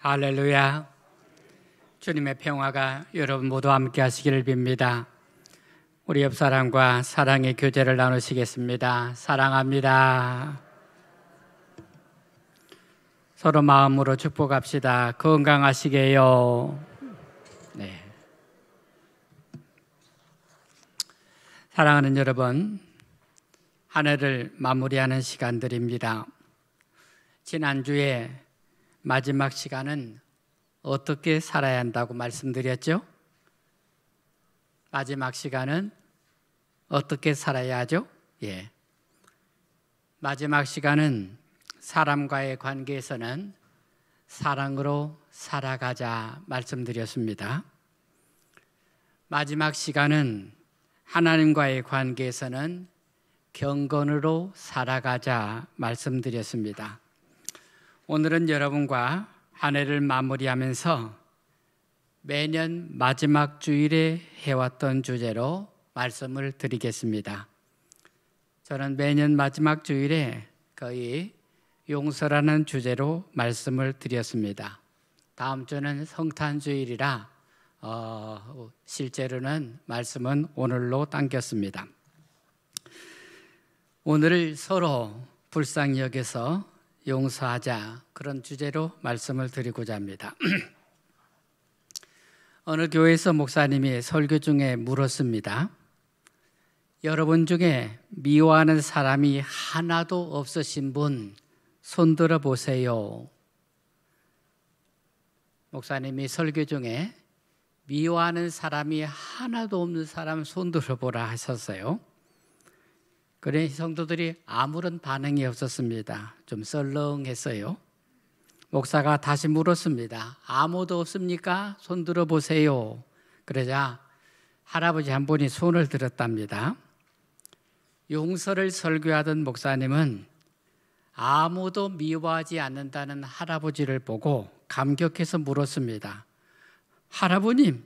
할렐루야. 주님의 평화가 여러분 모두 함께 하시기를 빕니다. 우리 옆 사람과 사랑의 교제를 나누시겠습니다. 사랑합니다. 서로 마음으로 축복합시다. 건강하시게요. 네. 사랑하는 여러분, 한 해를 마무리하는 시간들입니다. 지난주에 마지막 시간은 어떻게 살아야 한다고 말씀드렸죠? 마지막 시간은 어떻게 살아야 하죠? 마지막 시간은 사람과의 관계에서는 사랑으로 살아가자 말씀드렸습니다. 마지막 시간은 하나님과의 관계에서는 경건으로 살아가자 말씀드렸습니다. 오늘은 여러분과 한 해를 마무리하면서 매년 마지막 주일에 해왔던 주제로 말씀을 드리겠습니다. 저는 매년 마지막 주일에 거의 용서라는 주제로 말씀을 드렸습니다. 다음 주는 성탄주일이라 실제로는 말씀은 오늘로 당겼습니다. 오늘을 서로 불쌍히 여겨서 용서하자, 그런 주제로 말씀을 드리고자 합니다. 어느 교회에서 목사님이 설교 중에 물었습니다. 여러분 중에 미워하는 사람이 하나도 없으신 분 손들어 보세요. 목사님이 설교 중에 미워하는 사람이 하나도 없는 사람 손들어 보라 하셨어요. 그래 성도들이 아무런 반응이 없었습니다. 좀 썰렁했어요. 목사가 다시 물었습니다. 아무도 없습니까? 손 들어보세요. 그러자 할아버지 한 분이 손을 들었답니다. 용서를 설교하던 목사님은 아무도 미워하지 않는다는 할아버지를 보고 감격해서 물었습니다. 할아버님,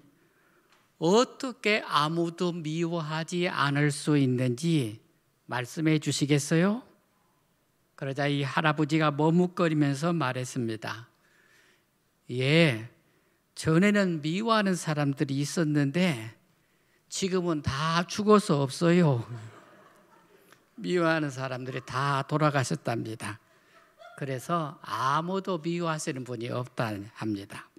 어떻게 아무도 미워하지 않을 수 있는지 말씀해 주시겠어요? 그러자 이 할아버지가 머뭇거리면서 말했습니다. 전에는 미워하는 사람들이 있었는데 지금은 다 죽어서 없어요. 미워하는 사람들이 다 돌아가셨답니다. 그래서 아무도 미워하시는 분이 없다 합니다.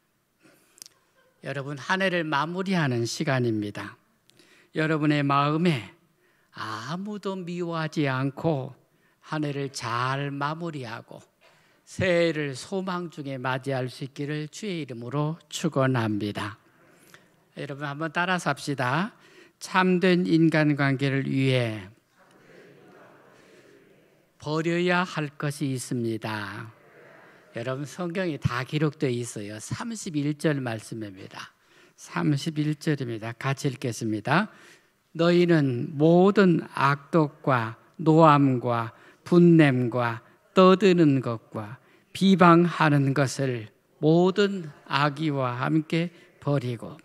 여러분, 한 해를 마무리하는 시간입니다. 여러분의 마음에 아무도 미워하지 않고 한 해를 잘 마무리하고 새해를 소망 중에 맞이할 수 있기를 주의 이름으로 축원합니다. 여러분 한번 따라서 합시다. 참된 인간관계를 위해 버려야 할 것이 있습니다. 여러분 성경이 다 기록되어 있어요. 31절 말씀입니다. 31절입니다. 같이 읽겠습니다. 너희는 모든 악독과 노함과 분냄과 떠드는 것과 비방하는 것을 모든 악의와 함께 버리고.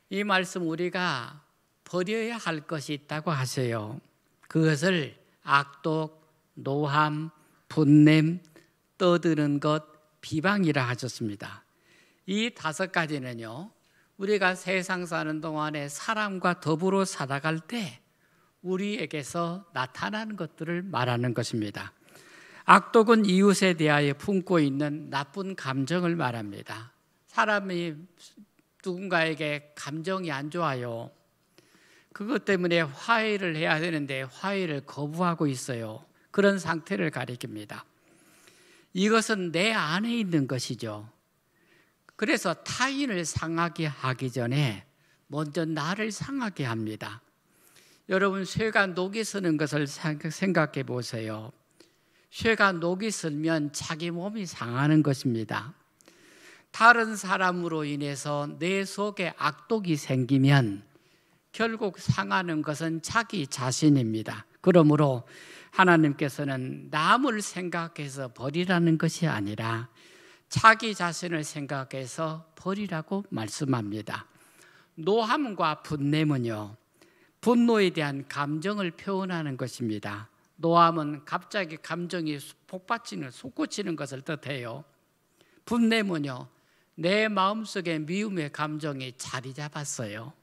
이 말씀 우리가 버려야 할 것이 있다고 하세요. 그것을 악독, 노함, 분냄, 떠드는 것, 비방이라 하셨습니다. 이 5가지는요, 우리가 세상 사는 동안에 사람과 더불어 살아갈 때 우리에게서 나타나는 것들을 말하는 것입니다. 악독은 이웃에 대하여 품고 있는 나쁜 감정을 말합니다. 사람이 누군가에게 감정이 안 좋아요. 그것 때문에 화해를 해야 되는데 화해를 거부하고 있어요. 그런 상태를 가리킵니다. 이것은 내 안에 있는 것이죠. 그래서 타인을 상하게 하기 전에 먼저 나를 상하게 합니다. 여러분, 쇠가 녹이 쓰는 것을 생각해 보세요. 쇠가 녹이 슬면 자기 몸이 상하는 것입니다. 다른 사람으로 인해서 내 속에 악독이 생기면 결국 상하는 것은 자기 자신입니다. 그러므로 하나님께서는 남을 생각해서 버리라는 것이 아니라 자기 자신을 생각해서 버리라고 말씀합니다. 노함과 분냄은요, 분노에 대한 감정을 표현하는 것입니다. 노함은 갑자기 감정이 복받치는, 솟구치는 것을 뜻해요. 분냄은요, 내 마음속에 미움의 감정이 자리 잡았어요.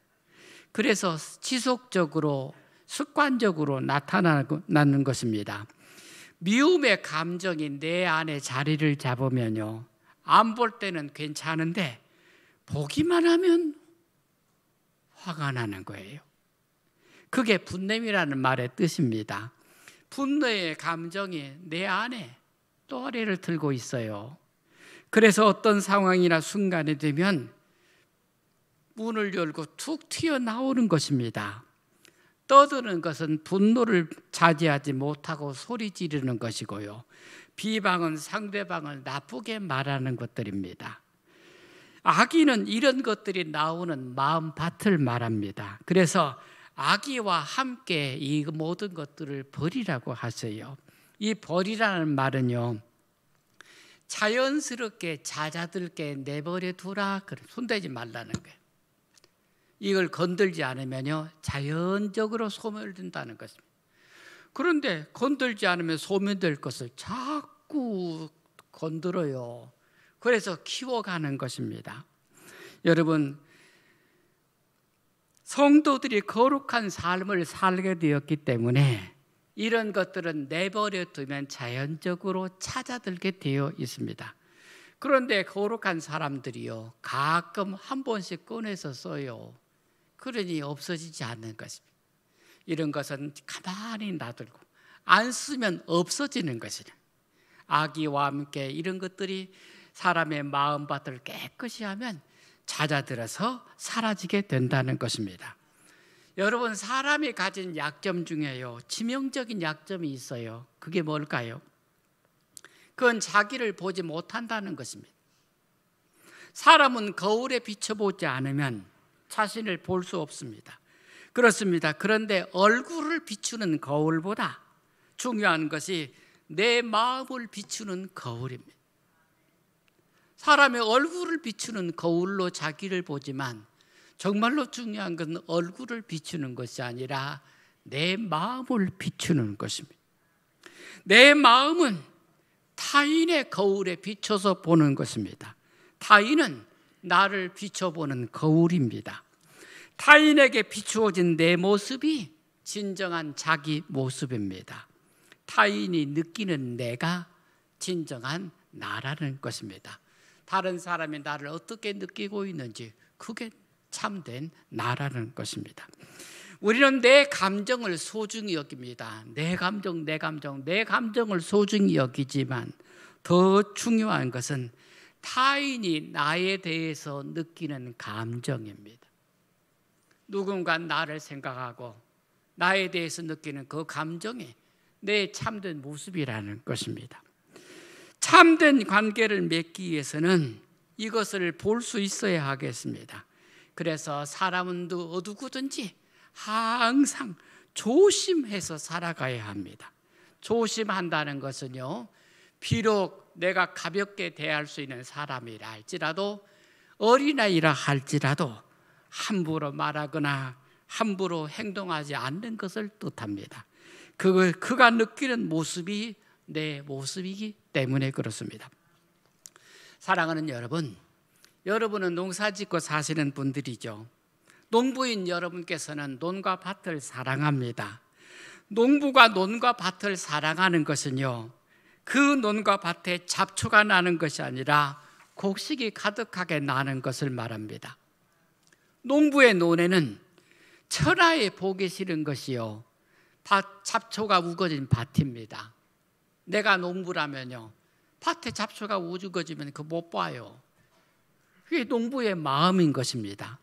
그래서 지속적으로 습관적으로 나타나는 것입니다. 미움의 감정이 내 안에 자리를 잡으면요, 안 볼 때는 괜찮은데 보기만 하면 화가 나는 거예요. 그게 분냄이라는 말의 뜻입니다. 분노의 감정이 내 안에 또래를 들고 있어요. 그래서 어떤 상황이나 순간이 되면 문을 열고 툭 튀어나오는 것입니다. 떠드는 것은 분노를 자제하지 못하고 소리 지르는 것이고요, 비방은 상대방을 나쁘게 말하는 것들입니다. 악의는 이런 것들이 나오는 마음밭을 말합니다. 그래서 악의와 함께 이 모든 것들을 버리라고 하세요. 이 버리라는 말은요, 자연스럽게 잦아들게 내버려 두라, 손대지 말라는 거예요. 이걸 건들지 않으면요, 자연적으로 소멸된다는 것입니다. 그런데 건들지 않으면 소멸될 것을 자꾸 건드려요. 그래서 키워가는 것입니다. 여러분, 성도들이 거룩한 삶을 살게 되었기 때문에 이런 것들은 내버려 두면 자연적으로 찾아들게 되어 있습니다. 그런데 거룩한 사람들이요, 가끔 한 번씩 꺼내서 써요. 그러니 없어지지 않는 것입니다. 이런 것은 가만히 놔두고 안 쓰면 없어지는 것이다. 악의와 함께 이런 것들이 사람의 마음밭을 깨끗이 하면 잦아들어서 사라지게 된다는 것입니다. 여러분, 사람이 가진 약점 중에요, 치명적인 약점이 있어요. 그게 뭘까요? 그건 자기를 보지 못한다는 것입니다. 사람은 거울에 비춰보지 않으면 자신을 볼 수 없습니다. 그렇습니다. 그런데 얼굴을 비추는 거울보다 중요한 것이 내 마음을 비추는 거울입니다. 사람의 얼굴을 비추는 거울로 자기를 보지만 정말로 중요한 것은 얼굴을 비추는 것이 아니라 내 마음을 비추는 것입니다. 내 마음은 타인의 거울에 비춰서 보는 것입니다. 타인은 나를 비춰보는 거울입니다. 타인에게 비추어진 내 모습이 진정한 자기 모습입니다. 타인이 느끼는 내가 진정한 나라는 것입니다. 다른 사람이 나를 어떻게 느끼고 있는지, 그게 참된 나라는 것입니다. 우리는 내 감정을 소중히 여깁니다. 내 감정을 소중히 여기지만 더 중요한 것은 타인이 나에 대해서 느끼는 감정입니다. 누군가 나를 생각하고 나에 대해서 느끼는 그 감정이 내 참된 모습이라는 것입니다. 참된 관계를 맺기 위해서는 이것을 볼 수 있어야 하겠습니다. 그래서 사람은 누구든지 항상 조심해서 살아가야 합니다. 조심한다는 것은요, 비록 내가 가볍게 대할 수 있는 사람이라 할지라도, 어린아이라 할지라도 함부로 말하거나 함부로 행동하지 않는 것을 뜻합니다. 그가 느끼는 모습이 내 모습이기 때문에 그렇습니다. 사랑하는 여러분, 여러분은 농사짓고 사시는 분들이죠. 농부인 여러분께서는 논과 밭을 사랑합니다. 농부가 논과 밭을 사랑하는 것은요, 그 논과 밭에 잡초가 나는 것이 아니라 곡식이 가득하게 나는 것을 말합니다. 농부의 논에는 천하에 보기 싫은 것이요, 잡초가 우거진 밭입니다. 내가 농부라면요, 밭에 잡초가 우거지면 그거 못 봐요. 그게 농부의 마음인 것입니다.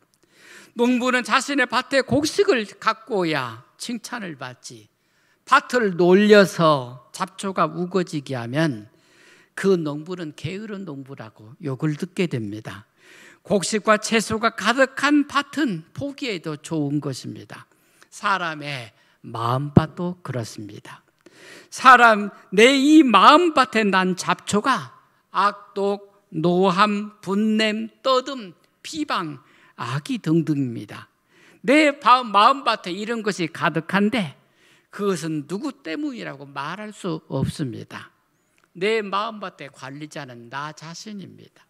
농부는 자신의 밭에 곡식을 갖고야 칭찬을 받지, 밭을 놀려서 잡초가 우거지게 하면 그 농부는 게으른 농부라고 욕을 듣게 됩니다. 곡식과 채소가 가득한 밭은 보기에도 좋은 것입니다. 사람의 마음밭도 그렇습니다. 내 이 마음밭에 난 잡초가 악독, 노함, 분냄, 떠듬, 비방, 악의 등등입니다. 내 마음밭에 이런 것이 가득한데 그것은 누구 때문이라고 말할 수 없습니다. 내 마음밭의 관리자는 나 자신입니다.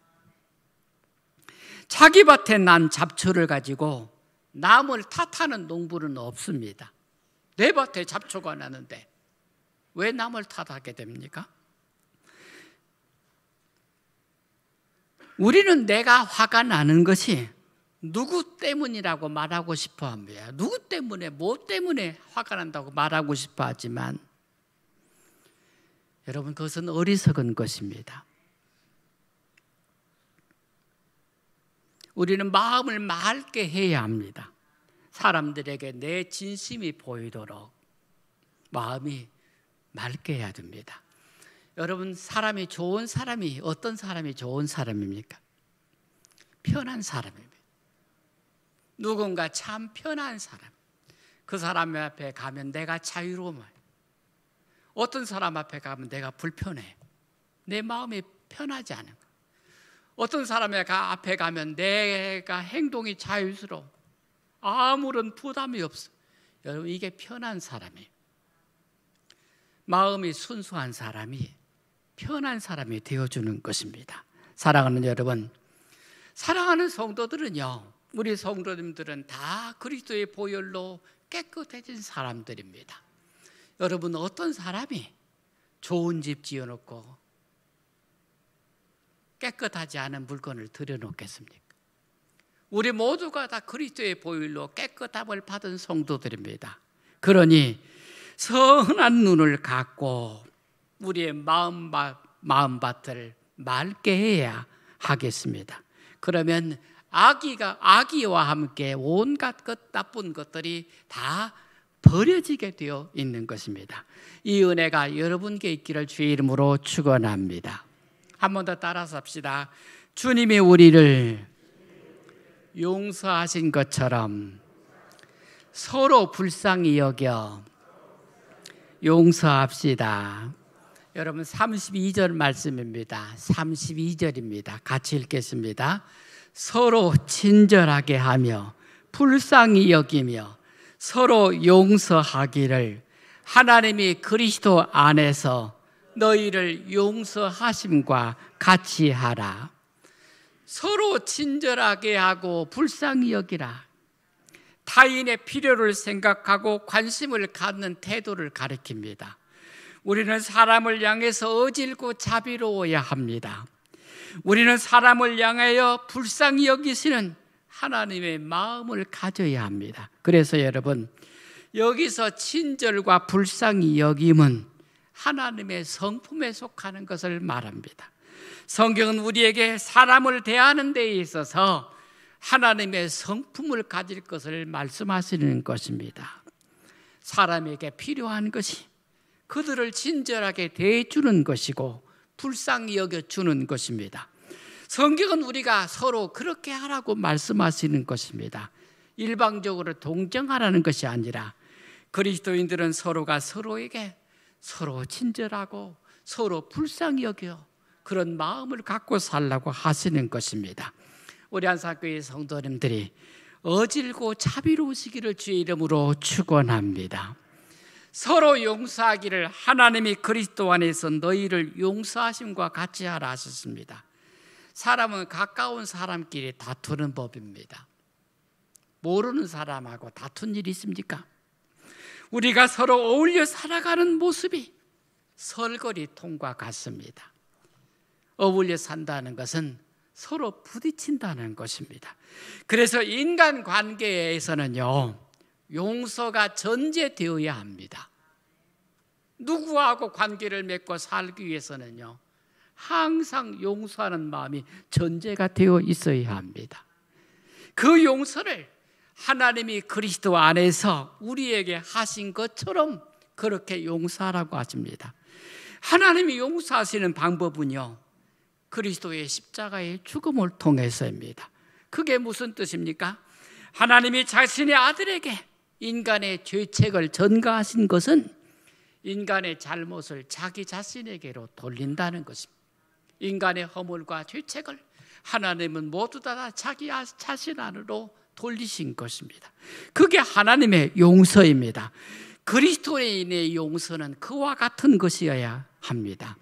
자기 밭에 난 잡초를 가지고 남을 탓하는 농부는 없습니다. 내 밭에 잡초가 나는데 왜 남을 탓하게 됩니까? 우리는 내가 화가 나는 것이 누구 때문이라고 말하고 싶어 합니다. 누구 때문에, 뭐 때문에 화가 난다고 말하고 싶어 하지만 여러분, 그것은 어리석은 것입니다. 우리는 마음을 맑게 해야 합니다. 사람들에게 내 진심이 보이도록 마음이 맑게 해야 됩니다. 여러분, 사람이 좋은 사람이 어떤 사람이 좋은 사람입니까? 편한 사람입니다. 누군가 참 편한 사람, 그 사람 앞에 가면 내가 자유로워. 어떤 사람 앞에 가면 내가 불편해. 내 마음이 편하지 않은 거예요. 어떤 사람의 앞에 가면 내가 행동이 자유스러워. 아무런 부담이 없어. 여러분, 이게 편한 사람이에요. 마음이 순수한 사람이 편한 사람이 되어주는 것입니다. 사랑하는 여러분, 사랑하는 성도들은요, 우리 성도님들은 다 그리스도의 보혈로 깨끗해진 사람들입니다. 여러분, 어떤 사람이 좋은 집 지어놓고 깨끗하지 않은 물건을 들여놓겠습니까? 우리 모두가 다 그리스도의 보혈로 깨끗함을 받은 성도들입니다. 그러니 선한 눈을 갖고 우리의 마음밭을 맑게 해야 하겠습니다. 그러면 악의와 함께 온갖 나쁜 것들이 다 버려지게 되어 있는 것입니다. 이 은혜가 여러분께 있기를 주의 이름으로 축원합니다. 한 번 더 따라서 합시다. 주님이 우리를 용서하신 것처럼 서로 불쌍히 여겨 용서합시다. 여러분, 32절 말씀입니다. 32절입니다. 같이 읽겠습니다. 서로 친절하게 하며 불쌍히 여기며 서로 용서하기를 하나님이 그리스도 안에서 너희를 용서하심과 같이 하라. 서로 친절하게 하고 불쌍히 여기라. 타인의 필요를 생각하고 관심을 갖는 태도를 가리킵니다. 우리는 사람을 향해서 어질고 자비로워야 합니다. 우리는 사람을 향하여 불쌍히 여기시는 하나님의 마음을 가져야 합니다. 그래서 여러분, 여기서 친절과 불쌍히 여김은 하나님의 성품에 속하는 것을 말합니다. 성경은 우리에게 사람을 대하는 데 있어서 하나님의 성품을 가질 것을 말씀하시는 것입니다. 사람에게 필요한 것이 그들을 친절하게 대해주는 것이고 불쌍히 여겨주는 것입니다. 성경은 우리가 서로 그렇게 하라고 말씀하시는 것입니다. 일방적으로 동정하라는 것이 아니라 그리스도인들은 서로가 서로에게 서로 친절하고 서로 불쌍히 여겨 그런 마음을 갖고 살라고 하시는 것입니다. 우리 한사교회 성도님들이 어질고 자비로우시기를 주의 이름으로 축원합니다. 서로 용서하기를 하나님이 그리스도 안에서 너희를 용서하심과 같이 하라 하셨습니다. 사람은 가까운 사람끼리 다투는 법입니다. 모르는 사람하고 다툰 일이 있습니까? 우리가 서로 어울려 살아가는 모습이 설거리 통과 같습니다. 어울려 산다는 것은 서로 부딪힌다는 것입니다. 그래서 인간 관계에서는요, 용서가 전제되어야 합니다. 누구하고 관계를 맺고 살기 위해서는요, 항상 용서하는 마음이 전제가 되어 있어야 합니다. 그 용서를 하나님이 그리스도 안에서 우리에게 하신 것처럼 그렇게 용서하라고 하십니다. 하나님이 용서하시는 방법은요, 그리스도의 십자가의 죽음을 통해서입니다. 그게 무슨 뜻입니까? 하나님이 자신의 아들에게 인간의 죄책을 전가하신 것은 인간의 잘못을 자기 자신에게로 돌린다는 것입니다. 인간의 허물과 죄책을 하나님은 모두 다 자기 자신 안으로 돌리신 것입니다. 그게 하나님의 용서입니다. 그리스도인의 용서는 그와 같은 것이어야 합니다.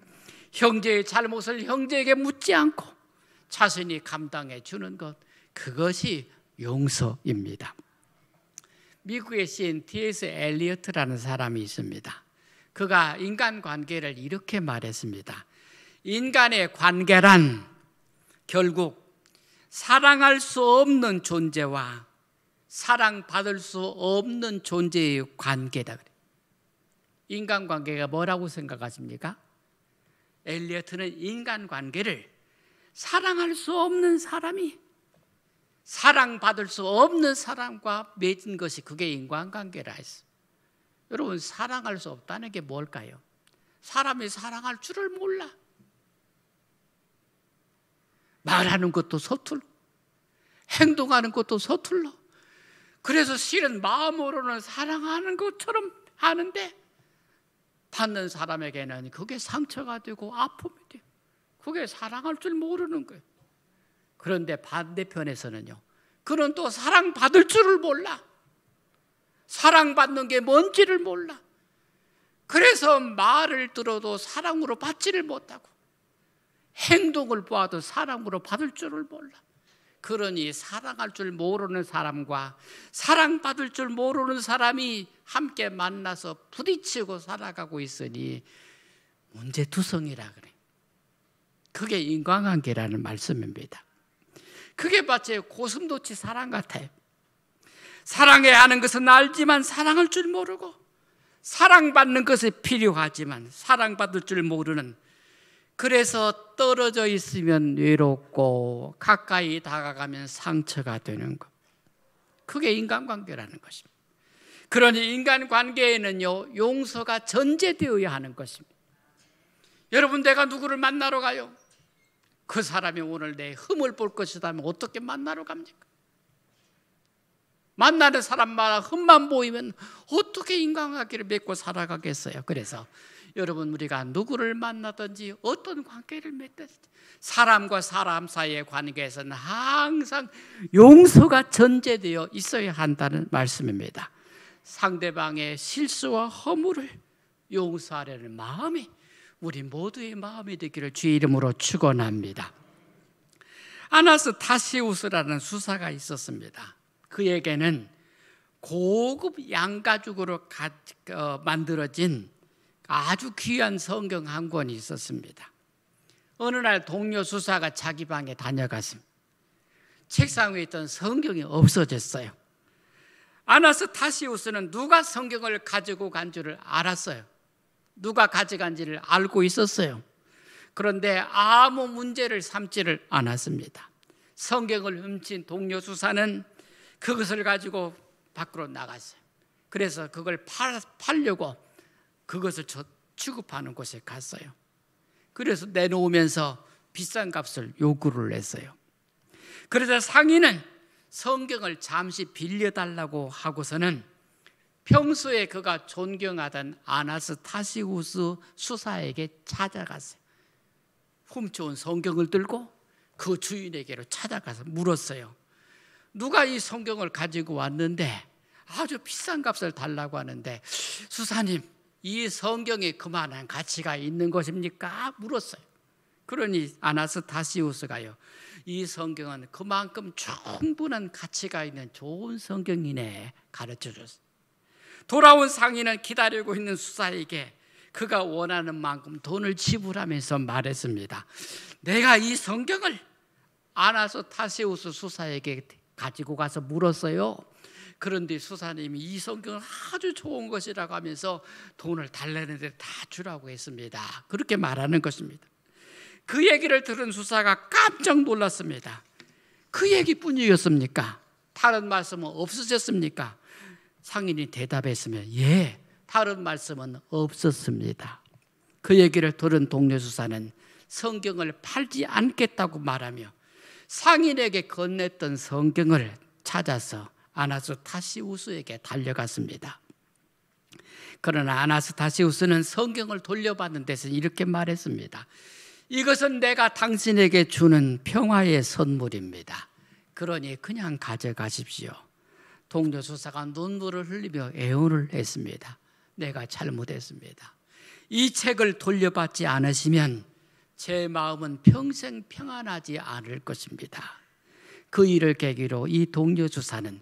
형제의 잘못을 형제에게 묻지 않고 자신이 감당해 주는 것, 그것이 용서입니다. 미국의 시인 T.S. 엘리어트라는 사람이 있습니다. 그가 인간관계를 이렇게 말했습니다. 인간의 관계란 결국 사랑할 수 없는 존재와 사랑받을 수 없는 존재의 관계다. 인간관계가 뭐라고 생각하십니까? 엘리어트는 인간관계를 사랑할 수 없는 사람이 사랑받을 수 없는 사람과 맺은 것이 그게 인간관계라 했어. 여러분, 사랑할 수 없다는 게 뭘까요? 사람이 사랑할 줄을 몰라. 말하는 것도 서툴러, 행동하는 것도 서툴러. 그래서 실은 마음으로는 사랑하는 것처럼 하는데 받는 사람에게는 그게 상처가 되고 아픔이 돼요. 그게 사랑할 줄 모르는 거예요. 그런데 반대편에서는요, 그는 또 사랑받을 줄을 몰라. 사랑받는 게 뭔지를 몰라. 그래서 말을 들어도 사랑으로 받지를 못하고 행동을 보아도 사랑으로 받을 줄을 몰라. 그러니 사랑할 줄 모르는 사람과 사랑받을 줄 모르는 사람이 함께 만나서 부딪히고 살아가고 있으니 문제투성이라 그래. 그게 인간관계라는 말씀입니다. 그게 마치 고슴도치 사랑 같아요. 사랑해야 하는 것은 알지만 사랑할 줄 모르고, 사랑받는 것이 필요하지만 사랑받을 줄 모르는, 그래서 떨어져 있으면 외롭고 가까이 다가가면 상처가 되는 것, 그게 인간관계라는 것입니다. 그러니 인간관계에는요, 용서가 전제되어야 하는 것입니다. 여러분, 내가 누구를 만나러 가요? 그 사람이 오늘 내 흠을 볼 것이라면 어떻게 만나러 갑니까? 만나는 사람마다 흠만 보이면 어떻게 인간관계를 맺고 살아가겠어요? 그래서 여러분, 우리가 누구를 만나든지 어떤 관계를 맺든지 사람과 사람 사이의 관계에서는 항상 용서가 전제되어 있어야 한다는 말씀입니다. 상대방의 실수와 허물을 용서하려는 마음이 우리 모두의 마음이 되기를 주의 이름으로 축원합니다. 아나스타시우스라는 수사가 있었습니다. 그에게는 고급 양가죽으로 만들어진 아주 귀한 성경 한 권이 있었습니다. 어느 날 동료 수사가 자기 방에 다녀갔습니다. 책상 위에 있던 성경이 없어졌어요. 아나스타시우스는 누가 성경을 가지고 간 줄을 알았어요. 누가 가져간지를 알고 있었어요. 그런데 아무 문제를 삼지를 않았습니다. 성경을 훔친 동료 수사는 그것을 가지고 밖으로 나갔어요. 그래서 그걸 팔려고 그것을 취급하는 곳에 갔어요. 그래서 내놓으면서 비싼 값을 요구를 했어요. 그래서 상인은 성경을 잠시 빌려달라고 하고서는 평소에 그가 존경하던 아나스타시우스 수사에게 찾아갔어요. 훔쳐온 성경을 들고 그 주인에게로 찾아가서 물었어요. 누가 이 성경을 가지고 왔는데 아주 비싼 값을 달라고 하는데, 수사님, 이 성경에 그만한 가치가 있는 것입니까? 물었어요. 그러니 아나스타시우스가요, 이 성경은 그만큼 충분한 가치가 있는 좋은 성경이네 가르쳐줬어요. 돌아온 상인은 기다리고 있는 수사에게 그가 원하는 만큼 돈을 지불하면서 말했습니다. 내가 이 성경을 아나스타시우스 수사에게 가지고 가서 물었어요. 그런데 수사님이 이 성경은 아주 좋은 것이라고 하면서 돈을 달라는데 다 주라고 했습니다. 그렇게 말하는 것입니다. 그 얘기를 들은 수사가 깜짝 놀랐습니다. 그 얘기뿐이었습니까? 다른 말씀은 없으셨습니까? 상인이 대답했으면 예, 다른 말씀은 없었습니다. 그 얘기를 들은 동료 수사는 성경을 팔지 않겠다고 말하며 상인에게 건넸던 성경을 찾아서 아나스타시우스에게 달려갔습니다. 그러나 아나스타시우스는 성경을 돌려받는 데서 이렇게 말했습니다. 이것은 내가 당신에게 주는 평화의 선물입니다. 그러니 그냥 가져가십시오. 동료 수사가 눈물을 흘리며 애원을 했습니다. 내가 잘못했습니다. 이 책을 돌려받지 않으시면 제 마음은 평생 평안하지 않을 것입니다. 그 일을 계기로 이 동료 주사는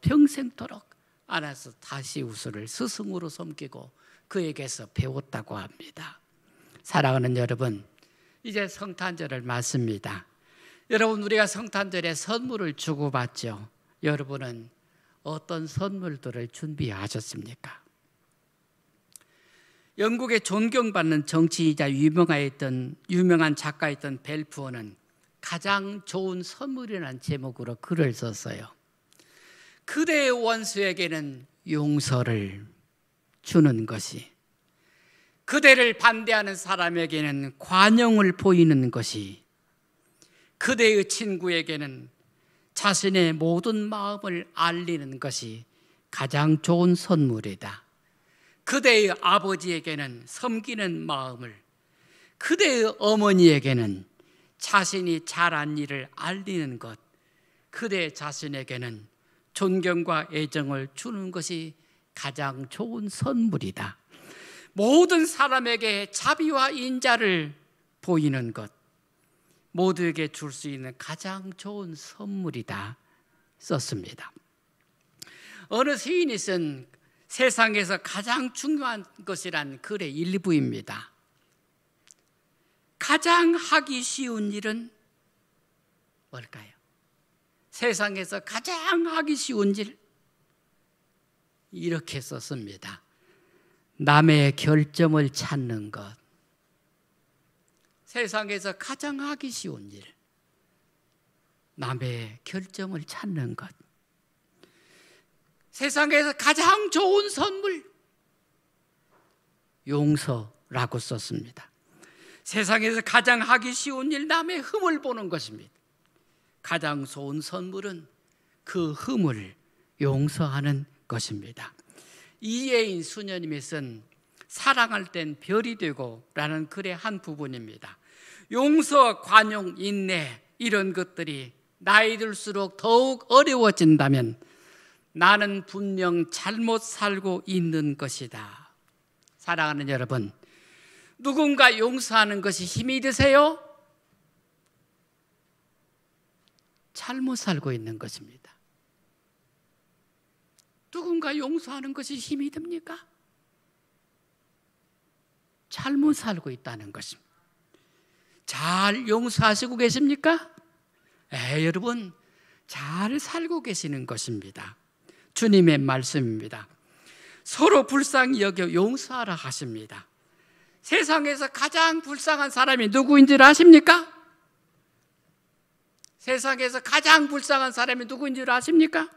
평생토록 안에서 다시우스를 스승으로 섬기고 그에게서 배웠다고 합니다. 사랑하는 여러분, 이제 성탄절을 맞습니다. 여러분, 우리가 성탄절에 선물을 주고받죠. 여러분은 어떤 선물들을 준비하셨습니까? 영국의 존경받는 정치이자 유명한 작가였던 벨푸어는 가장 좋은 선물이라는 제목으로 글을 썼어요. 그대의 원수에게는 용서를 주는 것이, 그대를 반대하는 사람에게는 관용을 보이는 것이, 그대의 친구에게는 자신의 모든 마음을 알리는 것이 가장 좋은 선물이다. 그대의 아버지에게는 섬기는 마음을, 그대의 어머니에게는 자신이 잘한 일을 알리는 것, 그대 자신에게는 존경과 애정을 주는 것이 가장 좋은 선물이다. 모든 사람에게 자비와 인자를 보이는 것, 모두에게 줄 수 있는 가장 좋은 선물이다 썼습니다. 어느 시인이 쓴 세상에서 가장 중요한 것이란 글의 일부입니다. 가장 하기 쉬운 일은 뭘까요? 세상에서 가장 하기 쉬운 일, 이렇게 썼습니다. 남의 결점을 찾는 것. 세상에서 가장 하기 쉬운 일, 남의 결점을 찾는 것. 세상에서 가장 좋은 선물, 용서라고 썼습니다. 세상에서 가장 하기 쉬운 일, 남의 흠을 보는 것입니다. 가장 좋은 선물은 그 흠을 용서하는 것입니다. 이예인 수녀님이 쓴 사랑할 땐 별이 되고 라는 글의 한 부분입니다. 용서, 관용, 인내, 이런 것들이 나이 들수록 더욱 어려워진다면 나는 분명 잘못 살고 있는 것이다. 사랑하는 여러분, 누군가 용서하는 것이 힘이 드세요? 잘못 살고 있는 것입니다. 누군가 용서하는 것이 힘이 듭니까? 잘못 살고 있다는 것입니다. 잘 용서하시고 계십니까? 여러분, 잘 살고 계시는 것입니다. 주님의 말씀입니다. 서로 불쌍히 여겨 용서하라 하십니다. 세상에서 가장 불쌍한 사람이 누구인지를 아십니까? 세상에서 가장 불쌍한 사람이 누구인지를 아십니까?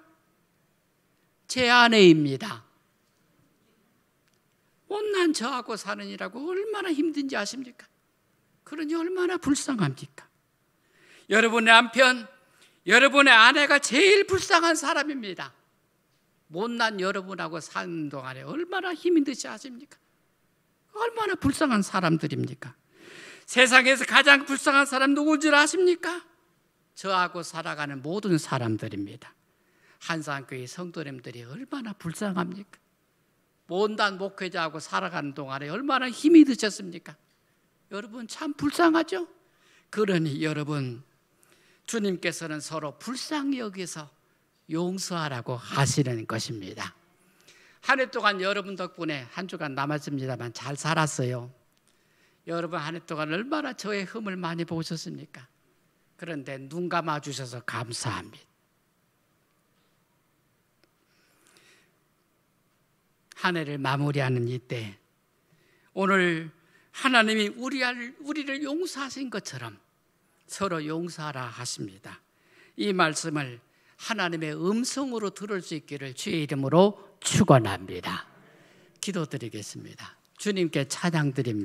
제 아내입니다. 못난 저하고 사느니라고 얼마나 힘든지 아십니까? 그러니 얼마나 불쌍합니까? 여러분의 남편, 여러분의 아내가 제일 불쌍한 사람입니다. 못난 여러분하고 사는 동안에 얼마나 힘이 드시 아십니까? 얼마나 불쌍한 사람들입니까? 세상에서 가장 불쌍한 사람 누군지 아십니까? 저하고 살아가는 모든 사람들입니다. 한산교회 성도님들이 얼마나 불쌍합니까? 못난 목회자하고 살아가는 동안에 얼마나 힘이 드셨습니까? 여러분 참 불쌍하죠? 그러니 여러분, 주님께서는 서로 불쌍히 여기서 용서하라고 하시는 것입니다. 한 해 동안 여러분 덕분에 한 주간 남았습니다만 잘 살았어요. 여러분 한 해 동안 얼마나 저의 흠을 많이 보셨습니까? 그런데 눈 감아 주셔서 감사합니다. 한 해를 마무리하는 이때 오늘 하나님이 우리를 용서하신 것처럼 서로 용서하라 하십니다. 이 말씀을 하나님의 음성으로 들을 수 있기를 주의 이름으로 축원합니다. 기도드리겠습니다. 주님께 찬양 드립니다.